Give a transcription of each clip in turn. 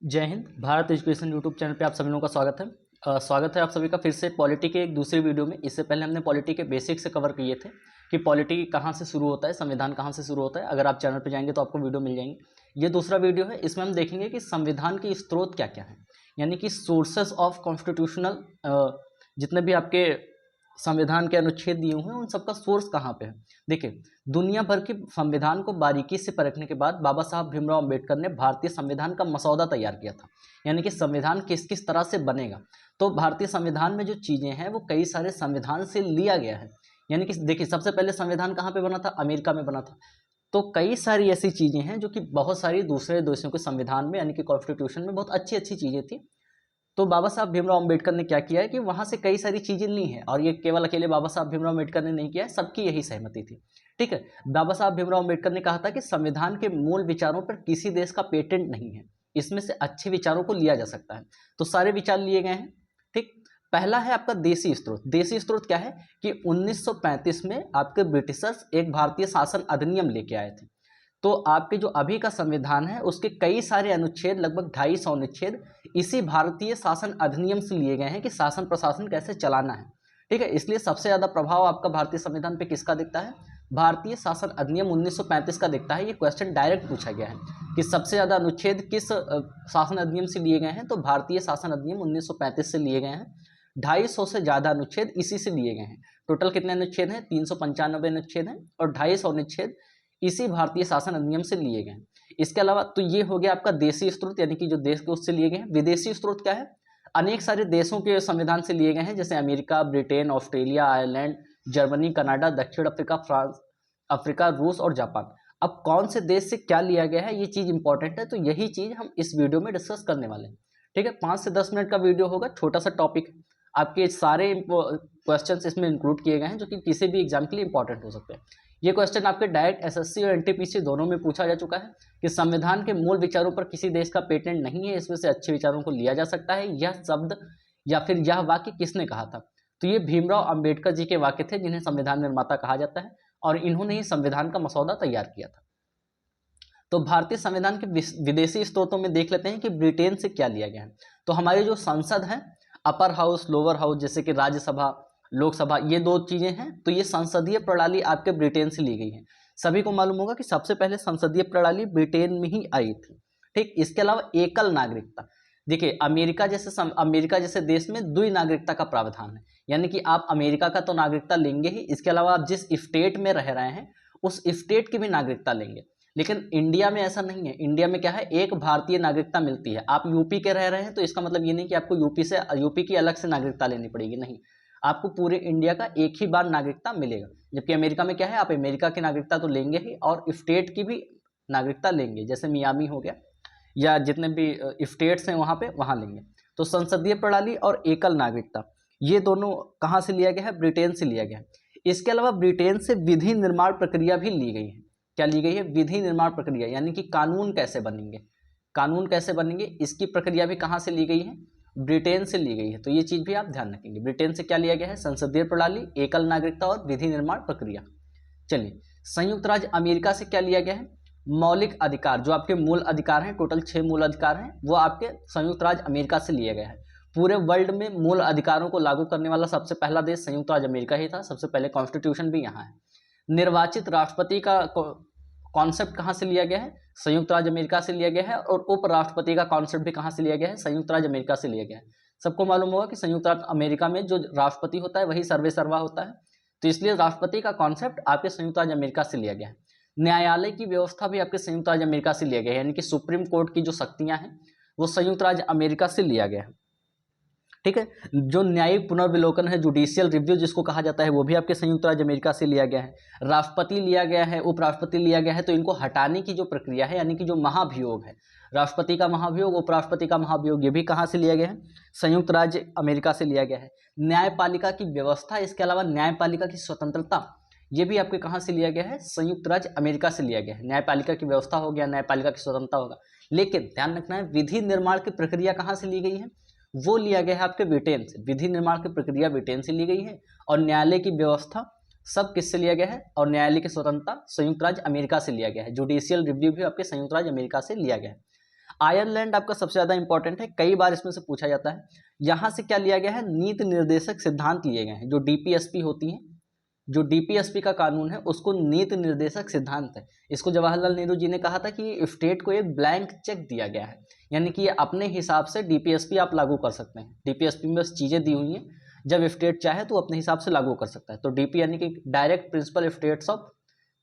जय Hind. Bharat education YouTube channel पे आप सभी लोगों का स्वागत है। स्वागत है आप सभी का फिर से पॉलिटी के एक दूसरे वीडियो में। इससे पहले हमने पॉलिटी के बेसिक से कवर किए थे कि पॉलिटी कहाँ से शुरू होता है, संविधान कहाँ से शुरू होता है। अगर आप चैनल पे जाएंगे तो आपको वीडियो मिल जाएंगे। ये दूसरा वीडियो है, इसमें हम देखेंगे कि संविधान के स्रोत क्या क्या हैं, यानी कि सोर्सेस ऑफ कॉन्स्टिट्यूशनल, जितने भी आपके संविधान के अनुच्छेद दिए हुए हैं उन सबका सोर्स कहाँ पे है। देखिए, दुनिया भर के संविधान को बारीकी से परखने के बाद बाबा साहब भीमराव अंबेडकर ने भारतीय संविधान का मसौदा तैयार किया था, यानी कि संविधान किस किस तरह से बनेगा। तो भारतीय संविधान में जो चीज़ें हैं वो कई सारे संविधान से लिया गया है। यानी कि देखिए, सबसे पहले संविधान कहाँ पे बना था? अमेरिका में बना था। तो कई सारी ऐसी चीज़ें हैं जो कि बहुत सारी दूसरे देशों के संविधान में, यानी कि कॉन्स्टिट्यूशन में बहुत अच्छी अच्छी चीज़ें थी। तो बाबा साहब भीमराव अंबेडकर ने क्या किया है कि वहां से कई सारी चीजें ली हैं, और ये केवल अकेले बाबा साहब भीमराव अंबेडकर ने नहीं किया है, सबकी यही सहमति थी। ठीक है, बाबा साहब भीमराव अंबेडकर ने कहा था कि संविधान के मूल विचारों पर किसी देश का पेटेंट नहीं है, इसमें से अच्छे विचारों को लिया जा सकता है। तो सारे विचार लिए गए हैं। ठीक, पहला है आपका देसी स्रोत। देसी स्रोत क्या है कि 1935 में आपके ब्रिटिशर्स एक भारतीय शासन अधिनियम लेके आए थे। तो आपके जो अभी का संविधान है उसके कई सारे अनुच्छेद, लगभग 250 अनुच्छेद इसी भारतीय शासन अधिनियम से लिए गए हैं कि शासन प्रशासन कैसे चलाना है। ठीक है, इसलिए सबसे ज्यादा प्रभाव आपका भारतीय संविधान पे किसका दिखता है? भारतीय शासन अधिनियम 1935 का दिखता है। ये क्वेश्चन डायरेक्ट पूछा गया है कि सबसे ज्यादा अनुच्छेद किस शासन अधिनियम से लिए गए हैं, तो भारतीय शासन अधिनियम 1935 से लिए गए हैं। 250 से ज्यादा अनुच्छेद इसी से लिए गए हैं। टोटल कितने अनुच्छेद हैं? 395 अनुच्छेद हैं, और 250 अनुच्छेद इसी भारतीय शासन अधिनियम से लिए गए हैं। इसके अलावा तो ये हो गया आपका देशी स्रोत, यानी कि जो देश के उससे लिए गए हैं। विदेशी स्रोत क्या है? अनेक सारे देशों के संविधान से लिए गए हैं, जैसे America, Britain, Australia, Ireland, Germany, Canada, दक्षिण अफ्रीका, फ्रांस, अफ्रीका, रूस और जापान। अब कौन से देश से क्या लिया गया है, ये चीज इंपॉर्टेंट है, तो यही चीज हम इस वीडियो में डिस्कस करने वाले हैं। ठीक है, 5 से 10 मिनट का वीडियो होगा, छोटा सा टॉपिक। आपके सारे क्वेश्चंस इसमें इंक्लूड किए गए हैं जो कि किसी भी एग्जाम के लिए इंपॉर्टेंट हो सकते हैं। ये क्वेश्चन आपके डायरेक्ट एसएससी और एनटीपीसी दोनों में पूछा जा चुका है कि संविधान के मूल विचारों पर किसी देश का पेटेंट नहीं है, इसमें से अच्छे विचारों को लिया जा सकता है। यह शब्द या फिर यह वाक्य किसने कहा था? तो ये भीमराव अंबेडकर जी के वाक्य थे, जिन्हें संविधान निर्माता कहा जाता है, और इन्होंने ही संविधान का मसौदा तैयार किया था। तो भारतीय संविधान के विदेशी स्रोतों में देख लेते हैं कि ब्रिटेन से क्या लिया गया है। तो हमारी जो संसद है, अपर हाउस, लोअर हाउस, जैसे कि राज्यसभा, लोकसभा, ये दो चीजें हैं। तो ये संसदीय प्रणाली आपके ब्रिटेन से ली गई है। सभी को मालूम होगा कि सबसे पहले संसदीय प्रणाली ब्रिटेन में ही आई थी। ठीक, इसके अलावा एकल नागरिकता। देखिए, अमेरिका जैसे देश में द्वि नागरिकता का प्रावधान है, यानी कि आप अमेरिका का तो नागरिकता लेंगे ही, इसके अलावा आप जिस स्टेट में रह रहे हैं उस स्टेट की भी नागरिकता लेंगे। लेकिन इंडिया में ऐसा नहीं है। इंडिया में क्या है, एक भारतीय नागरिकता मिलती है। आप यूपी के रह रहे हैं तो इसका मतलब ये नहीं कि आपको यूपी की अलग से नागरिकता लेनी पड़ेगी, नहीं। आपको पूरे इंडिया का एक ही बार नागरिकता मिलेगा। जबकि अमेरिका में क्या है, आप अमेरिका की नागरिकता तो लेंगे ही और स्टेट की भी नागरिकता लेंगे, जैसे मियामी हो गया या जितने भी स्टेट्स हैं वहाँ पे वहाँ लेंगे। तो संसदीय प्रणाली और एकल नागरिकता, ये दोनों कहाँ से लिया गया है? ब्रिटेन से लिया गया है। इसके अलावा ब्रिटेन से विधि निर्माण प्रक्रिया भी ली गई है। क्या ली गई है? विधि निर्माण प्रक्रिया, यानी कि कानून कैसे बनेंगे, कानून कैसे बनेंगे, इसकी प्रक्रिया भी कहाँ से ली गई है? ब्रिटेन से ली गई है। तो ये चीज भी आप ध्यान रखेंगे। ब्रिटेन से क्या लिया गया है? संसदीय प्रणाली, एकल नागरिकता और विधि निर्माण प्रक्रिया। चलिए, संयुक्त राज्य अमेरिका से क्या लिया गया है? मौलिक अधिकार, जो आपके मूल अधिकार हैं, टोटल 6 मूल अधिकार हैं, वो आपके संयुक्त राज्य अमेरिका से लिया गया है। पूरे वर्ल्ड में मूल अधिकारों को लागू करने वाला सबसे पहला देश संयुक्त राज्य अमेरिका ही था। सबसे पहले कॉन्स्टिट्यूशन भी यहाँ है। निर्वाचित राष्ट्रपति का कॉन्सेप्ट कहाँ से लिया गया है? संयुक्त राज्य अमेरिका से लिया गया है। और उपराष्ट्रपति का कॉन्सेप्ट भी कहाँ से लिया गया है? संयुक्त राज्य अमेरिका से लिया गया है। सबको मालूम होगा कि संयुक्त राज्य अमेरिका में जो राष्ट्रपति होता है वही सर्वे सर्वा होता है, तो इसलिए राष्ट्रपति का कॉन्सेप्ट आपके संयुक्त राज्य अमेरिका से लिया गया है। न्यायालय की व्यवस्था भी आपके संयुक्त राज्य अमेरिका से लिया गया है, यानी कि सुप्रीम कोर्ट की जो शक्तियां हैं वो संयुक्त राज्य अमेरिका से लिया गया है। ठीक है, जो न्यायिक पुनर्विलोकन है, जुडिशियल रिव्यू जिसको कहा जाता है, वो भी आपके संयुक्त राज्य अमेरिका से लिया गया है। राष्ट्रपति लिया गया है, उपराष्ट्रपति लिया गया है। तो इनको हटाने की जो प्रक्रिया है, यानी कि जो महाभियोग है, राष्ट्रपति का महाभियोग, उपराष्ट्रपति का महाभियोग, ये भी कहाँ से लिया गया है? संयुक्त राज्य अमेरिका से लिया गया है। न्यायपालिका की व्यवस्था, इसके अलावा न्यायपालिका की स्वतंत्रता, ये भी आपके कहाँ से लिया गया है? संयुक्त राज्य अमेरिका से लिया गया है। न्यायपालिका की व्यवस्था हो गया, न्यायपालिका की स्वतंत्रता होगा। लेकिन ध्यान रखना है, विधि निर्माण की प्रक्रिया कहाँ से ली गई है? वो लिया गया है आपके ब्रिटेन से। विधि निर्माण की प्रक्रिया ब्रिटेन से ली गई है, और न्यायालय की व्यवस्था सब किससे लिया गया है? और न्यायालय की स्वतंत्रता संयुक्त राज्य अमेरिका से लिया गया है। जुडिशियल रिव्यू भी आपके संयुक्त राज्य अमेरिका से लिया गया है। आयरलैंड आपका सबसे ज़्यादा इंपॉर्टेंट है, कई बार इसमें से पूछा जाता है। यहाँ से क्या लिया गया है, नीति निर्देशक सिद्धांत लिए गए हैं। जो डीपीएसपी होती हैं, जो डीपीएसपी का कानून है उसको नीति निर्देशक सिद्धांत है। इसको जवाहरलाल नेहरू जी ने कहा था कि स्टेट को एक ब्लैंक चेक दिया गया है, यानी कि ये अपने हिसाब से डीपीएसपी आप लागू कर सकते हैं। डीपीएसपी में बस चीज़ें दी हुई हैं, जब स्टेट चाहे तो अपने हिसाब से लागू कर सकता है। तो डीपी यानी कि direct principle states of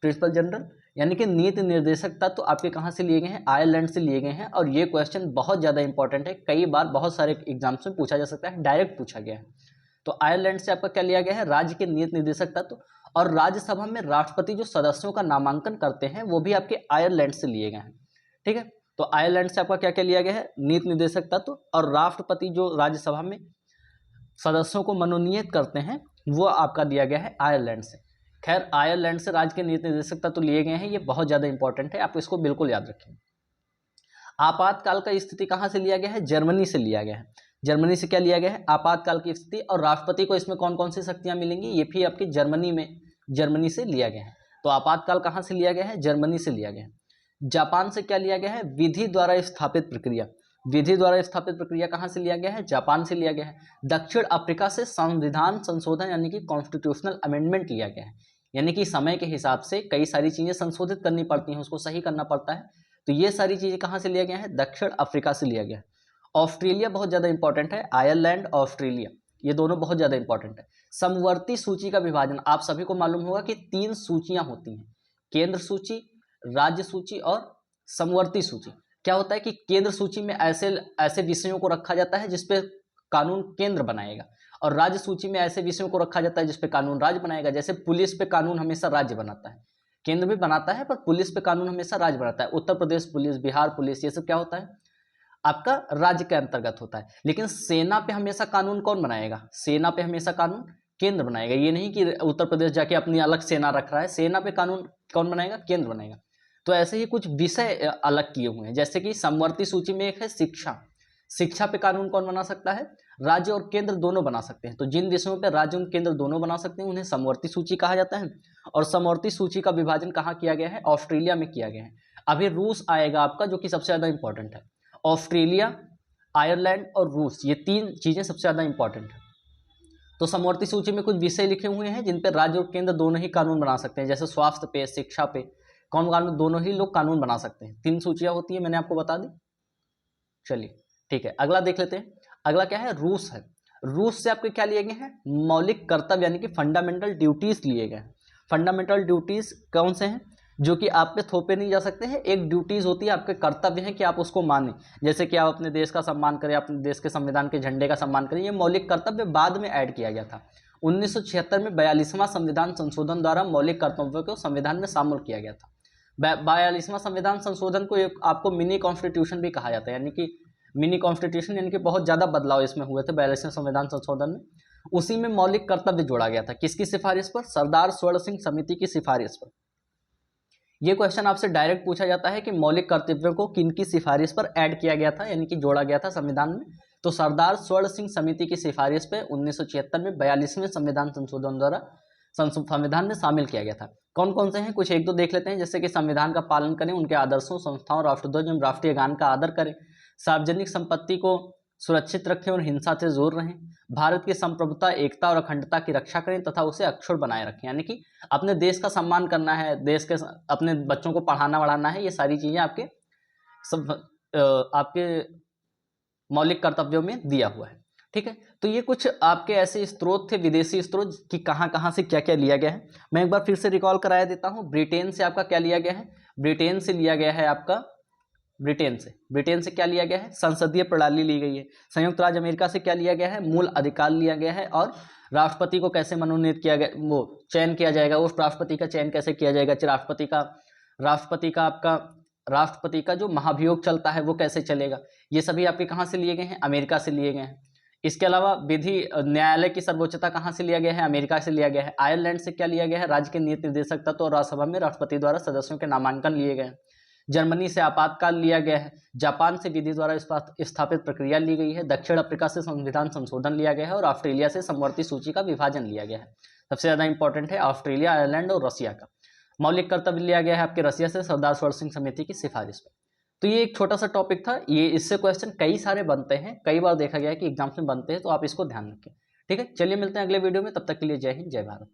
principle general, यानी कि नीति निर्देशक तत्व तो आपके कहाँ से लिए गए हैं, आयरलैंड से लिए गए हैं। और ये क्वेश्चन बहुत ज़्यादा इंपॉर्टेंट है, कई बार बहुत सारे एग्जाम्स में पूछा जा सकता है, डायरेक्ट पूछा गया है। तो आयरलैंड से आपका क्या लिया गया है, राज्य के नीति निर्देशक तत्व। और राज्यसभा में राष्ट्रपति जो सदस्यों का नामांकन करते हैं वो भी आपके आयरलैंड से लिए गए हैं। ठीक है, तो आयरलैंड से आपका क्या क्या लिया गया है, नीति निर्देशक तत्व। और राष्ट्रपति जो राज्यसभा में सदस्यों को मनोनीत करते हैं वो आपका दिया गया है आयरलैंड से। खैर, आयरलैंड से राज्य के नीति निर्देशक तत्व लिए गए हैं, ये बहुत ज़्यादा इंपॉर्टेंट है, आप इसको बिल्कुल याद रखें। आपातकाल का स्थिति कहाँ से लिया गया है, जर्मनी से लिया गया है। जर्मनी से क्या लिया गया है, आपातकाल की स्थिति। और राष्ट्रपति को इसमें कौन कौन सी शक्तियाँ मिलेंगी, ये भी आपकी जर्मनी से लिया गया है। तो आपातकाल कहाँ से लिया गया है, जर्मनी से लिया गया है। जापान से क्या लिया गया है, विधि द्वारा स्थापित प्रक्रिया। विधि द्वारा स्थापित प्रक्रिया कहाँ से लिया गया है, जापान से लिया गया है। दक्षिण अफ्रीका से संविधान संशोधन यानी कि कॉन्स्टिट्यूशनल अमेंडमेंट लिया गया है, यानी कि समय के हिसाब से कई सारी चीज़ें संशोधित करनी पड़ती हैं, उसको सही करना पड़ता है। तो ये सारी चीज़ें कहाँ से लिया गया है, दक्षिण अफ्रीका से लिया गया है। ऑस्ट्रेलिया बहुत ज़्यादा इंपॉर्टेंट है, आयरलैंड ऑस्ट्रेलिया ये दोनों बहुत ज़्यादा इंपॉर्टेंट है। समवर्ती सूची का विभाजन, आप सभी को मालूम होगा कि 3 सूचियाँ होती हैं, केंद्र सूची, राज्य सूची और समवर्ती सूची। क्या होता है कि केंद्र सूची में ऐसे विषयों को रखा जाता है जिसपे कानून केंद्र बनाएगा, और राज्य सूची में ऐसे विषयों को रखा जाता है जिसपे कानून राज्य बनाएगा। जैसे पुलिस पे कानून हमेशा राज्य बनाता है, केंद्र भी बनाता है पर पुलिस पे कानून हमेशा राज्य बनाता है। उत्तर प्रदेश पुलिस, बिहार पुलिस, ये सब क्या होता है, आपका राज्य के अंतर्गत होता है। लेकिन सेना पे हमेशा कानून कौन बनाएगा, सेना पे हमेशा कानून केंद्र बनाएगा। ये नहीं कि उत्तर प्रदेश जाके अपनी अलग सेना रख रहा है, सेना पे कानून कौन बनाएगा, केंद्र बनाएगा। तो ऐसे ही कुछ विषय अलग किए हुए हैं, जैसे कि समवर्ती सूची में एक है शिक्षा। शिक्षा पे कानून कौन बना सकता है, राज्य और केंद्र दोनों बना सकते हैं। तो जिन विषयों पे राज्य और केंद्र दोनों बना सकते हैं उन्हें समवर्ती सूची कहा जाता है। और समवर्ती सूची का विभाजन कहाँ किया गया है, ऑस्ट्रेलिया में किया गया है। अभी रूस आएगा आपका, जो कि सबसे ज़्यादा इंपॉर्टेंट है। ऑस्ट्रेलिया, आयरलैंड और रूस, ये 3 चीज़ें सबसे ज़्यादा इंपॉर्टेंट है। तो समवर्ती सूची में कुछ विषय लिखे हुए हैं जिन पर राज्य और केंद्र दोनों ही कानून बना सकते हैं, जैसे स्वास्थ्य पे, शिक्षा पे कौन कानून, दोनों ही लोग कानून बना सकते हैं। 3 सूचियां होती है, मैंने आपको बता दी। चलिए ठीक है, अगला देख लेते हैं। अगला क्या है, रूस है। रूस से आपके क्या लिए गए हैं, मौलिक कर्तव्य यानी कि फंडामेंटल ड्यूटीज लिए गए हैं। फंडामेंटल ड्यूटीज कौन से हैं, जो कि आप पे थोपे नहीं जा सकते हैं। एक ड्यूटीज होती है, आपके कर्तव्य हैं कि आप उसको मानें, जैसे कि आप अपने देश का सम्मान करें, अपने देश के संविधान के झंडे का सम्मान करें। ये मौलिक कर्तव्य बाद में ऐड किया गया था। 1976 में 42वां संविधान संशोधन द्वारा मौलिक कर्तव्यों को संविधान में शामिल किया गया था। 42वां संविधान संशोधन को आपको मिनी कॉन्स्टिट्यूशन भी कहा जाता है, यानी कि मिनी कॉन्स्टिट्यूशन, यानी कि बहुत ज़्यादा बदलाव इसमें हुए थे 42वें संविधान संशोधन में। उसी में मौलिक कर्तव्य जोड़ा गया था, किसकी सिफारिश पर, सरदार स्वर्ण सिंह समिति की सिफारिश पर। यह क्वेश्चन आपसे डायरेक्ट पूछा जाता है कि मौलिक कर्तव्यों को किनकी सिफारिश पर ऐड किया गया था, यानी कि जोड़ा गया था संविधान में। तो सरदार स्वर्ण सिंह समिति की सिफारिश पे 1976 में 42वें संविधान संशोधन द्वारा संविधान में शामिल किया गया था। कौन कौन से हैं, कुछ एक दो देख लेते हैं। जैसे कि संविधान का पालन करें, उनके आदर्शों, संस्थाओं, राष्ट्रध्वज एवं राष्ट्रीय गान का आदर करें, सार्वजनिक संपत्ति को सुरक्षित रखें और हिंसा से दूर रहें, भारत की संप्रभुता, एकता और अखंडता की रक्षा करें तथा उसे अक्षुण्ण बनाए रखें। यानी कि अपने देश का सम्मान करना है, देश के अपने बच्चों को पढ़ाना बढ़ाना है, ये सारी चीज़ें आपके मौलिक कर्तव्यों में दिया हुआ है। ठीक है, तो ये कुछ आपके ऐसे स्रोत थे, विदेशी स्रोत, कि कहाँ कहाँ से क्या क्या लिया गया है। मैं एक बार फिर से रिकॉल कराया देता हूँ। ब्रिटेन से आपका क्या लिया गया है, ब्रिटेन से लिया गया है आपका, ब्रिटेन से क्या लिया गया है, संसदीय प्रणाली ली गई है। संयुक्त राज्य अमेरिका से क्या लिया गया है, मूल अधिकार लिया गया है। और राष्ट्रपति को कैसे मनोनीत किया गया, वो चयन किया जाएगा, उस राष्ट्रपति का चयन कैसे किया जाएगा, राष्ट्रपति का जो महाभियोग चलता है वो कैसे चलेगा, ये सभी आपके कहाँ से लिए गए हैं, अमेरिका से लिए गए हैं। इसके अलावा विधि न्यायालय की सर्वोच्चता कहाँ से लिया गया है, अमेरिका से लिया गया है। आयरलैंड से क्या लिया गया है, राज्य के नीति निर्देशक तत्व और राज्यसभा में राष्ट्रपति द्वारा सदस्यों के नामांकन लिए गए हैं। जर्मनी से आपातकाल लिया गया है। जापान से विधि द्वारा स्थापित प्रक्रिया ली गई है। दक्षिण अफ्रीका से संविधान संशोधन लिया गया है। और ऑस्ट्रेलिया से समवर्ती सूची का विभाजन लिया गया है। सबसे ज़्यादा इंपॉर्टेंट है ऑस्ट्रेलिया, आयरलैंड और रसिया का। मौलिक कर्तव्य लिया गया है आपके रसिया से, सरदार स्वर्ण सिंह समिति की सिफारिश पर। तो ये एक छोटा सा टॉपिक था, ये इससे क्वेश्चन कई सारे बनते हैं, कई बार देखा गया है कि एग्जाम्स में बनते हैं, तो आप इसको ध्यान रखें। ठीक है, चलिए मिलते हैं अगले वीडियो में, तब तक के लिए जय हिंद जय भारत।